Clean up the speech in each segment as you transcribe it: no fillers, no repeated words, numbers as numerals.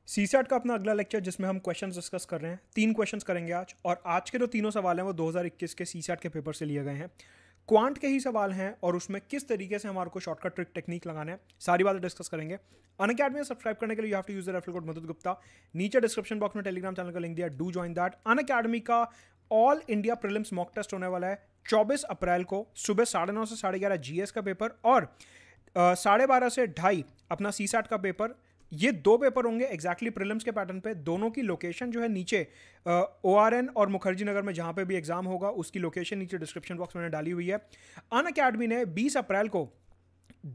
CSAT का अपना अगला लेक्चर जिसमें हम क्वेश्चंस डिस्कस कर रहे हैं। 3 क्वेश्चंस करेंगे आज, और आज के जो तीनों सवाल हैं वो 2021 के सीसैट के पेपर से लिए गए हैं। क्वांट के ही सवाल हैं और उसमें किस तरीके से हमारे को शॉर्टकट ट्रिक टेक्निक लगाना है, सारी बातें डिस्कस करेंगे। अनअकैडमी में सब्सक्राइब करने के लिए you have to use the referral code मधुद गुप्ता। नीचे डिस्क्रिप्शन बॉक्स में टेलीग्राम चैनल का लिंक दिया, डू ज्वाइन दैट। अनअकैडमी का all India prelims mock test होने वाला है 24 अप्रैल को सुबह 9:30 से 11:30 जीएस का पेपर, और 12:30 से 2:30 अपना सीसैट का पेपर। ये 2 पेपर होंगे एग्जैक्टली प्रीलिम्स के पैटर्न पे। दोनों की लोकेशन जो है नीचे ORN और मुखर्जी नगर में जहां पे भी एग्जाम होगा उसकी लोकेशन नीचे डिस्क्रिप्शन बॉक्स में डाली हुई है। अनअकैडमी ने 20 अप्रैल को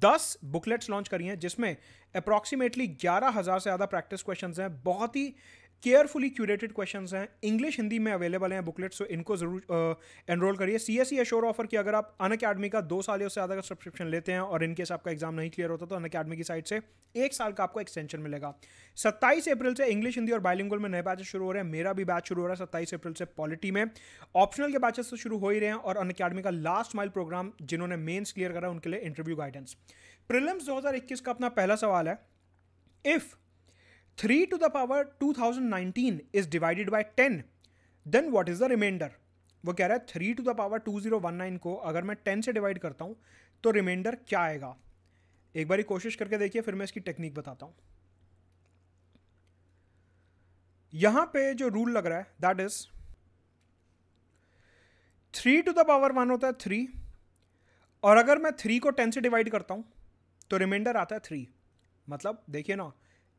10 बुकलेट्स लॉन्च करी हैं जिसमें अप्रॉक्सीमेटली 11,000 से ज़्यादा प्रैक्टिस क्वेश्चंस हैं। बहुत ही केयरफुली क्यूरेटेड क्वेश्चंस हैं, इंग्लिश हिंदी में अवेलेबल हैं बुकलेट्स, तो इनको जरूर एनरोल करिए। CSE एश्योर ऑफर की अगर आप अनअकैडमी का 2 साल या उससे ज़्यादा का सब्सक्रिप्शन लेते हैं और इनकेस आपका एग्जाम नहीं क्लियर होता तो अनअकैडमी की साइड से 1 साल का आपको एक्सटेंशन मिलेगा। 27 अप्रैल से इंग्लिश हिंदी और बाइलिंगुअल में नए बैचेस शुरू हो रहे हैं। मेरा भी बैच शुरू हो रहा है 27 अप्रैल से पॉलिटी में। ऑप्शनल के बैचेस तो शुरू हो ही रहे हैं, और अनअकैडमी का लास्ट माइल प्रोग्राम जिन्होंने मेंस क्लियर करा उनके लिए इंटरव्यू गाइडेंस। प्रीलिम्स 2021 का अपना पहला सवाल है, if 3 to the power 2019 is divided by 10, then what is the remainder? वो कह रहा है 3 to the power 2019 को अगर मैं 10 से डिवाइड करता हूं तो रिमाइंडर क्या आएगा। एक बारी कोशिश करके देखिए, फिर मैं इसकी टेक्निक बताता हूं। यहां पे जो रूल लग रहा है that is 3 to the power 1 होता है 3, और अगर मैं 3 को 10 से डिवाइड करता हूं तो रिमाइंडर आता है 3। मतलब देखिए ना,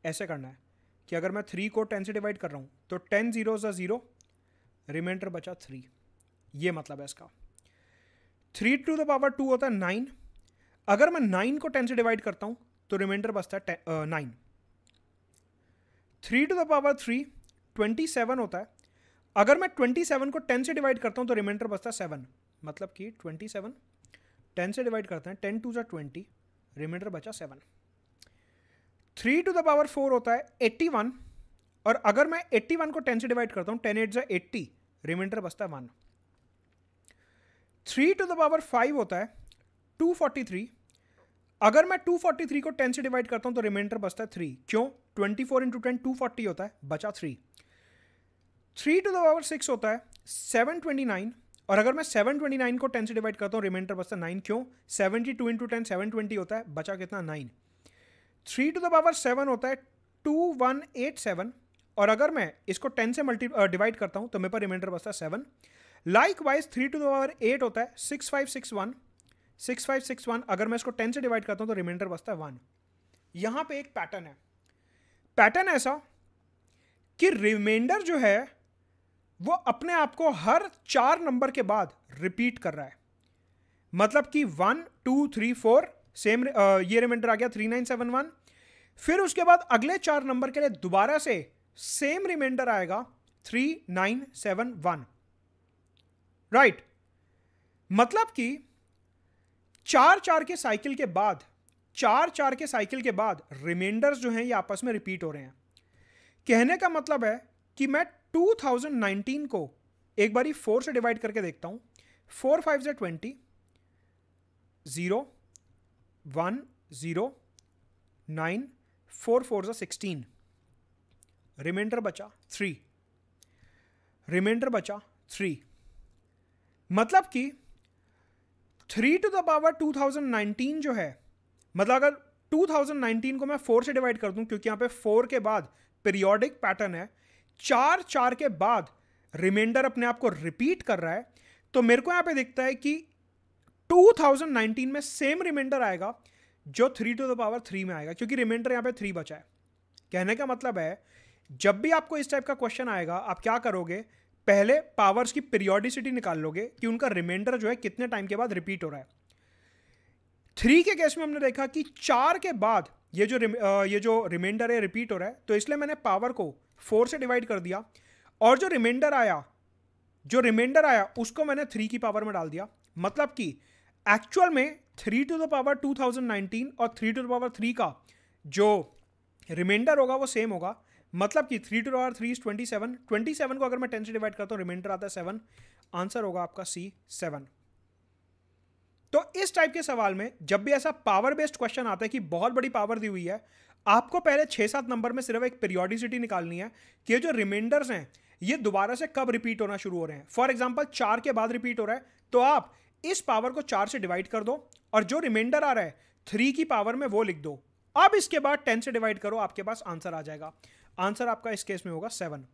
ऐसे करना है कि अगर मैं 3 को 10 से डिवाइड कर रहा हूं तो 10 0 0, रिमाइंडर बचा 3। ये मतलब है इसका। 3 to the power 2 होता है 9, अगर मैं 9 को 10 से डिवाइड करता हूं तो रिमाइंडर बचता है 9। 3 to the power 3 27 होता है, अगर मैं 27 को 10 से डिवाइड करता हूं तो रिमाइंडर बचता है 7। मतलब कि 27 10 से डिवाइड करते हैं, 10 2 20, रिमाइंडर बचा 7। 3 to the power 4 होता है 81, और अगर मैं 81 को 10 से डिवाइड करता हूं 10 8 80, रिमाइंडर बचता है 1। 3 to the power 5 होता है 243, अगर मैं 243 को 10 से डिवाइड करता हूं तो रिमाइंडर बचता है 3। क्यों? 24 इंटू 10 240 होता है, बचा 3। 3 to the power 6 होता है 729, और अगर मैं 729 को 10 से डिवाइड करता हूं रिमाइंडर बचता है 9। क्यों? 72 इंटू 10 720 होता है, बचा कितना? 9। 3 to the power 7 होता है 2187, और अगर मैं इसको 10 से डिवाइड करता हूं तो मेरे पास रिमाइंडर बचता है 7। लाइकवाइज 3 to the power 8 होता है 6561, अगर मैं इसको 10 से डिवाइड करता हूं तो रिमाइंडर बचता है 1। यहां पे एक पैटर्न है, पैटर्न ऐसा कि रिमाइंडर जो है वो अपने आप को हर 4 नंबर के बाद रिपीट कर रहा है। मतलब कि 1 2 3 4 सेम, ये रिमाइंडर आ गया 3971, फिर उसके बाद अगले 4 नंबर के लिए दोबारा से सेम रिमाइंडर आएगा 3971। राइट? मतलब कि 4 के साइकिल के बाद 4 के साइकिल के बाद रिमाइंडर्स जो हैं ये आपस में रिपीट हो रहे हैं। कहने का मतलब है कि मैं 2019 को एक बारी 4 से डिवाइड करके देखता हूं। 4 5 20, 0 1 0 9, 4 4 16, रिमाइंडर बचा 3, रिमाइंडर बचा 3। मतलब कि 3 to the power 2019 जो है, मतलब अगर 2019 को मैं 4 से डिवाइड कर दूं, क्योंकि यहां पे 4 के बाद पीरियोडिक पैटर्न है, 4 के बाद रिमाइंडर अपने आप को रिपीट कर रहा है, तो मेरे को यहां पे दिखता है कि 2019 में सेम रिमाइंडर आएगा जो 3 to the power 3 में आएगा, क्योंकि रिमाइंडर यहां पे 3 बचा है। कहने का मतलब है जब भी आपको इस टाइप का क्वेश्चन आएगा आप क्या करोगे, पहले पावर्स की पीरियोडिसिटी निकाल लोगे कि उनका रिमाइंडर जो है कितने टाइम के बाद रिपीट हो रहा है। 3 के केस में हमने देखा कि 4 के बाद ये जो रिमाइंडर है रिपीट हो रहा है, तो इसलिए मैंने पावर को 4 से डिवाइड कर दिया, और जो रिमाइंडर आया उसको मैंने 3 की पावर में डाल दिया। मतलब कि एक्चुअल में 3 to the power 2019 और 3 to the power 3 का जो रिमाइंडर होगा वो सेम होगा। मतलब कि 3 to the power 3 is 27 को अगर मैं 10 से डिवाइड करता हूं रिमाइंडर आता है 7। आंसर होगा आपका C 7। तो इस टाइप के सवाल में जब भी ऐसा पावर बेस्ड क्वेश्चन आता है कि बहुत बड़ी पावर दी हुई है, आपको पहले 6-7 नंबर में सिर्फ एक पीरियोडिसिटी निकालनी है कि ये जो रिमाइंडर्स हैं ये दोबारा से कब रिपीट होना शुरू हो रहे हैं। फॉर एग्जांपल 4 के बाद रिपीट हो रहा है तो आप इस पावर को 4 से डिवाइड कर दो और जो रिमाइंडर आ रहा है 3 की पावर में वो लिख दो। अब इसके बाद 10 से डिवाइड करो, आपके पास आंसर आ जाएगा। आंसर आपका इस केस में होगा 7।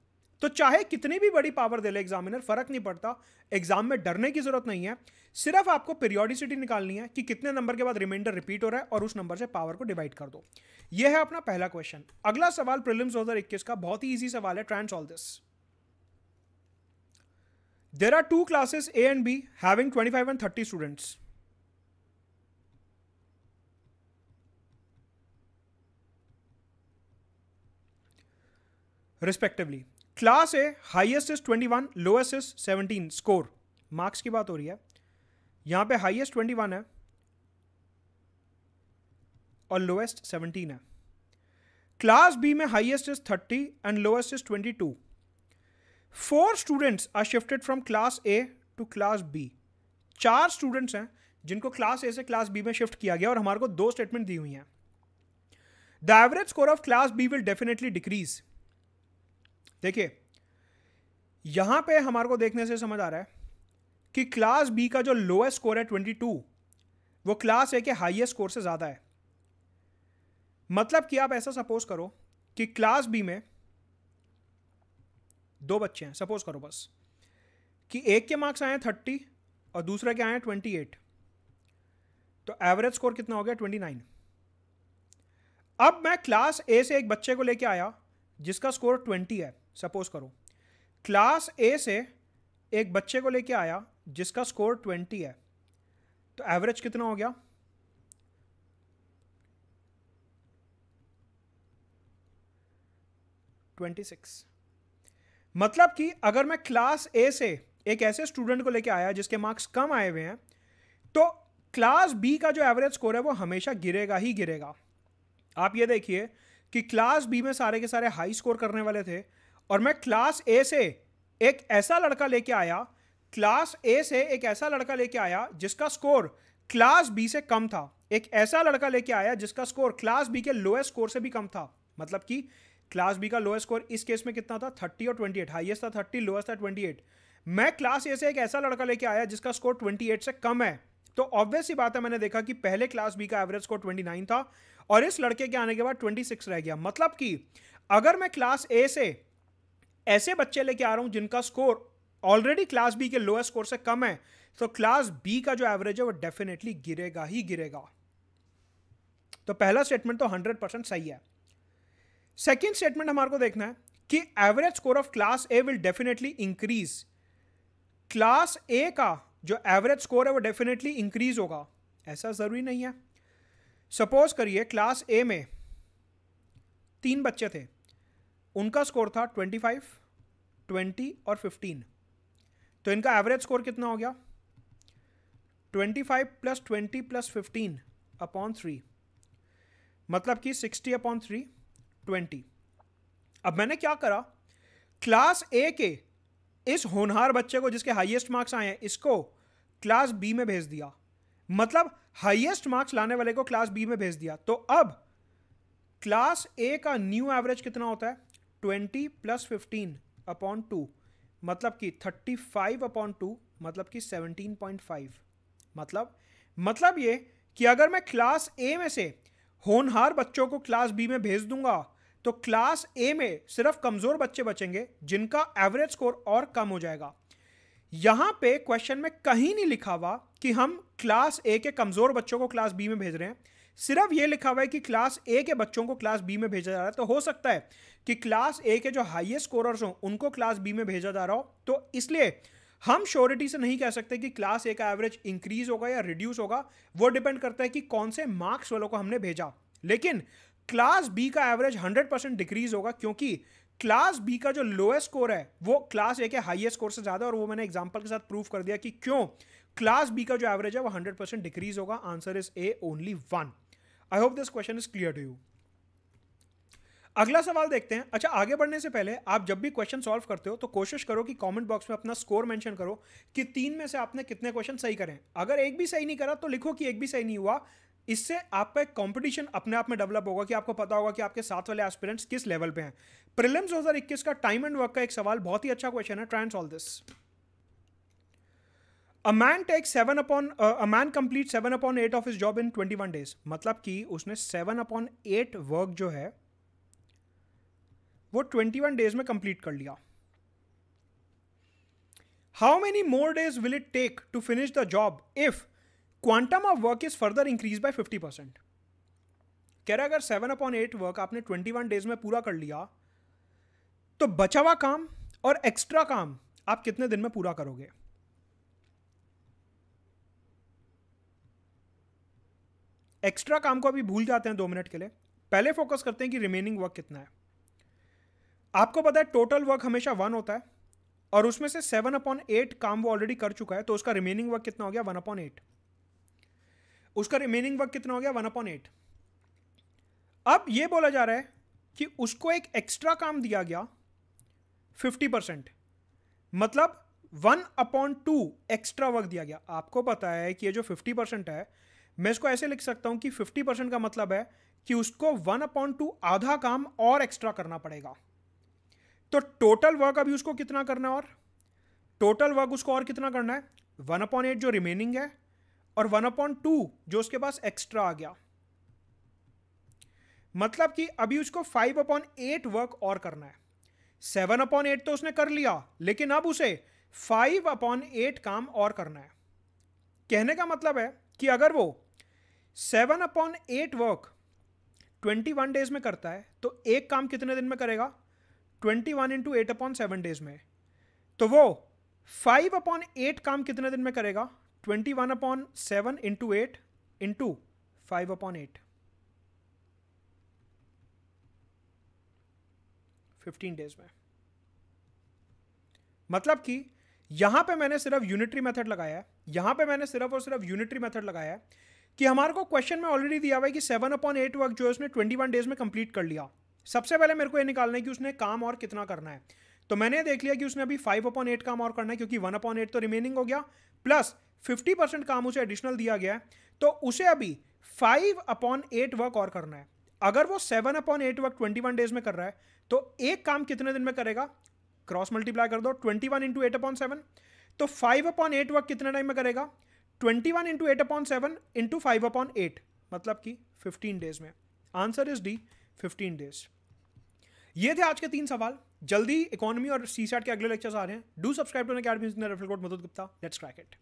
तो चाहे कितनी भी बड़ी पावर दे ले एग्जामिनर, फर्क नहीं पड़ता, एग्जाम में डरने की जरूरत नहीं है। सिर्फ आपको पीरियोडिसिटी निकालनी है कि कितने नंबर के बाद रिमाइंडर रिपीट हो रहा है और उस नंबर से पावर को डिवाइड कर दो। यह है अपना पहला क्वेश्चन। अगला सवाल प्रीलिम्स 2021 का बहुत ही इजी सवाल है। Try and solve this. There are 2 classes A and B having 25 and 30 students. Respectively. Class A highest is 21, lowest is 17. Score. Marks की बात हो रही है। यहां पे हाईएस्ट 21 है और लोएस्ट 17 है। क्लास बी में highest is 30 and lowest is 22। 4 students are shifted from class A to class B. 4 students हैं जिनको क्लास ए से क्लास बी में शिफ्ट किया गया और हमारे को 2 स्टेटमेंट दी हुई हैं। The average score of class B will definitely decrease. देखिए यहां पे हमारे को देखने से समझ आ रहा है कि क्लास बी का जो लोएस्ट स्कोर है 22 वो क्लास ए के हाईएस्ट स्कोर से ज्यादा है। मतलब कि आप ऐसा सपोज करो कि क्लास बी में 2 बच्चे हैं, सपोज करो बस कि एक के मार्क्स आए हैं 30 और दूसरे के आए हैं 28, तो एवरेज स्कोर कितना हो गया 29। अब मैं क्लास ए से एक बच्चे को लेके आया जिसका स्कोर 20 है, सपोज करो क्लास ए से एक बच्चे को लेके आया जिसका स्कोर 20 है, तो एवरेज कितना हो गया 26। मतलब कि अगर मैं क्लास ए से एक ऐसे स्टूडेंट को लेके आया जिसके मार्क्स कम आए हुए हैं तो क्लास बी का जो एवरेज स्कोर है वो हमेशा गिरेगा ही गिरेगा। आप ये देखिए कि क्लास बी में सारे के सारे हाई स्कोर करने वाले थे और मैं क्लास ए से एक ऐसा लड़का लेके आया, क्लास ए से एक ऐसा लड़का लेके आया जिसका स्कोर क्लास बी से कम था, एक ऐसा लड़का लेके आया जिसका स्कोर क्लास बी के लोएस्ट स्कोर से भी कम था। मतलब कि क्लास बी का लोएस्ट स्कोर इस केस में कितना था 30 और 28, हाईएस्ट था 30, लोएस्ट था 28। मैं क्लास ए से एक ऐसा लड़का लेके आया जिसका स्कोर 28 से कम है, तो ऑब्वियस सी बात है मैंने देखा कि पहले क्लास बी का एवरेज स्कोर 29 था और इस लड़के के आने के बाद 26 रह गया। मतलब कि अगर मैं क्लास ए से ऐसे बच्चे लेके आ रहा हूं जिनका स्कोर ऑलरेडी क्लास बी के लोएस्ट स्कोर से कम है तो क्लास बी का जो एवरेज है वो डेफिनेटली गिरेगा ही गिरेगा। तो पहला स्टेटमेंट तो 100% सही है। सेकेंड स्टेटमेंट हमारे को देखना है कि average score of class A will definitely increase. Class ए का जो एवरेज स्कोर है वो डेफिनेटली इंक्रीज होगा, ऐसा जरूरी नहीं है। सपोज करिए क्लास ए में 3 बच्चे थे, उनका स्कोर था 25, 20 और 15, तो इनका एवरेज स्कोर कितना हो गया 25 + 20 + 15 अपॉन 3, मतलब कि 60 अपॉन 3 20। अब मैंने क्या करा, क्लास ए के इस होनहार बच्चे को जिसके हाईएस्ट मार्क्स आए हैं इसको क्लास बी में भेज दिया, मतलब हाईएस्ट मार्क्स लाने वाले को क्लास बी में भेज दिया। तो अब क्लास ए का न्यू एवरेज कितना होता है 20 + 15 अपॉन 2, मतलब कि 35 अपॉन 2, मतलब कि 17.5। मतलब ये कि अगर मैं क्लास ए में से होनहार बच्चों को क्लास बी में भेज दूंगा तो क्लास ए में सिर्फ कमजोर बच्चे बचेंगे जिनका एवरेज स्कोर और कम हो जाएगा। यहां पे क्वेश्चन में कहीं नहीं लिखा हुआ कि हम क्लास ए के कमजोर बच्चों को क्लास बी में भेज रहे हैं, सिर्फ ये लिखा हुआ है कि क्लास ए के बच्चों को क्लास बी में भेजा जा रहा है। तो हो सकता है कि क्लास ए के जो हाईएस्ट स्कोरर्स हो उनको क्लास बी में भेजा जा रहा हो, तो इसलिए हम श्योरिटी से नहीं कह सकते कि क्लास ए का एवरेज इंक्रीज होगा या रिड्यूस होगा, वो डिपेंड करता है कि कौन से मार्क्स वालों को हमने भेजा। लेकिन क्लास बी का एवरेज 100% डिक्रीज होगा क्योंकि क्लास बी का जो लोएस्ट स्कोर है वो क्लास ए के हाईएस्ट स्कोर से ज्यादा, और वो मैंने एग्जांपल के साथ प्रूव कर दिया कि क्यों क्लास बी का जो एवरेज है वो 100% डिक्रीज होगा। Answer is A, only 1। I hope this question is clear to you. अगला सवाल देखते हैं। अच्छा, आगे बढ़ने से पहले आप जब भी क्वेश्चन सॉल्व करते हो तो कोशिश करो कि कमेंट बॉक्स में अपना स्कोर मेंशन करो कि 3 में से आपने कितने क्वेश्चन सही करें। अगर एक भी सही नहीं करा तो लिखो कि एक भी सही नहीं हुआ, इससे आपका एक कंपटीशन अपने आप में डेवलप होगा कि आपको पता होगा कि आपके साथ वाले एस्पिरेंट्स किस लेवल पे हैं। प्रीलिम्स 2021 का टाइम एंड वर्क का एक सवाल, बहुत ही अच्छा क्वेश्चन है, try and solve this. A man completes 7/8 of his job in 21 days। मतलब कि उसने 7/8 वर्क जो है वो 21 डेज में कंप्लीट कर लिया। How many more days will it take to finish the job if quantum of work is further increase by 50%। कह रहा है अगर 7/8 वर्क आपने 21 डेज में पूरा कर लिया तो बचा हुआ काम और एक्स्ट्रा काम आप कितने दिन में पूरा करोगे। एक्स्ट्रा काम को अभी भूल जाते हैं 2 मिनट के लिए, पहले फोकस करते हैं कि रिमेनिंग वर्क कितना है। आपको पता है टोटल वर्क हमेशा 1 होता है और उसमें से 7/8 काम वो ऑलरेडी कर चुका है, तो उसका रिमेनिंग वर्क कितना हो गया 1/8। उसका रिमेनिंग वर्क कितना हो गया 1/8। अब ये बोला जा रहा है कि उसको एक एक्स्ट्रा काम दिया गया 50%, मतलब 1/2 एक्स्ट्रा वर्क दिया गया। आपको पता है कि ये जो 50% है, मैं इसको ऐसे लिख सकता हूं कि 50% का मतलब है कि उसको 1/2 आधा काम और एक्स्ट्रा करना पड़ेगा। तो टोटल वर्क अभी उसको कितना करना है, और टोटल वर्क उसको और कितना करना है 1/8 जो रिमेनिंग है और 1/2 जो उसके पास एक्स्ट्रा आ गया। मतलब कि अभी उसको 5/8 वर्क और करना है। 7/8 तो उसने कर लिया, लेकिन अब उसे 5/8 काम और करना है। कहने का मतलब है कि अगर वो 7/8 वर्क 21 डेज में करता है तो एक काम कितने दिन में करेगा 21 × 8/7 डेज में। तो वो 5/8 काम कितने दिन में करेगा 21/7 × 8 × 5/8, 15 डेज में। मतलब कि यहां पे मैंने सिर्फ यूनिटरी मेथड लगाया है, यहां पे मैंने सिर्फ और सिर्फ यूनिटरी मेथड लगाया है कि हमारे को क्वेश्चन में ऑलरेडी दिया हुआ है कि 7/8 वर्क जो है उसने 21 डेज में कंप्लीट कर लिया। सबसे पहले मेरे को ये निकालना है कि उसने काम और कितना करना है। तो मैंने देख लिया कि उसने अभी 5/8 काम और करना है, क्योंकि 1/8 तो रिमेनिंग हो गया, प्लस 50% काम उसे एडिशनल दिया गया है, तो उसे अभी 5/8 वर्क और करना है। अगर वो 7/8 वर्क 21 डेज में कर रहा है तो एक काम कितने दिन में करेगा, क्रॉस मल्टीप्लाई कर दो 21 × 8/7, तो 5/8 वर्क कितने टाइम में करेगा 21 × 8/7 × 5/8, मतलब कि 15 डेज में। Answer is D, 15 days. ये थे आज के 3 सवाल। जल्दी इकोनॉमी और सीसैट के अगले लेक्चर्स आ रहे हैं। Do subscribe to academy, referral code Madhur Gupta. Let's crack it.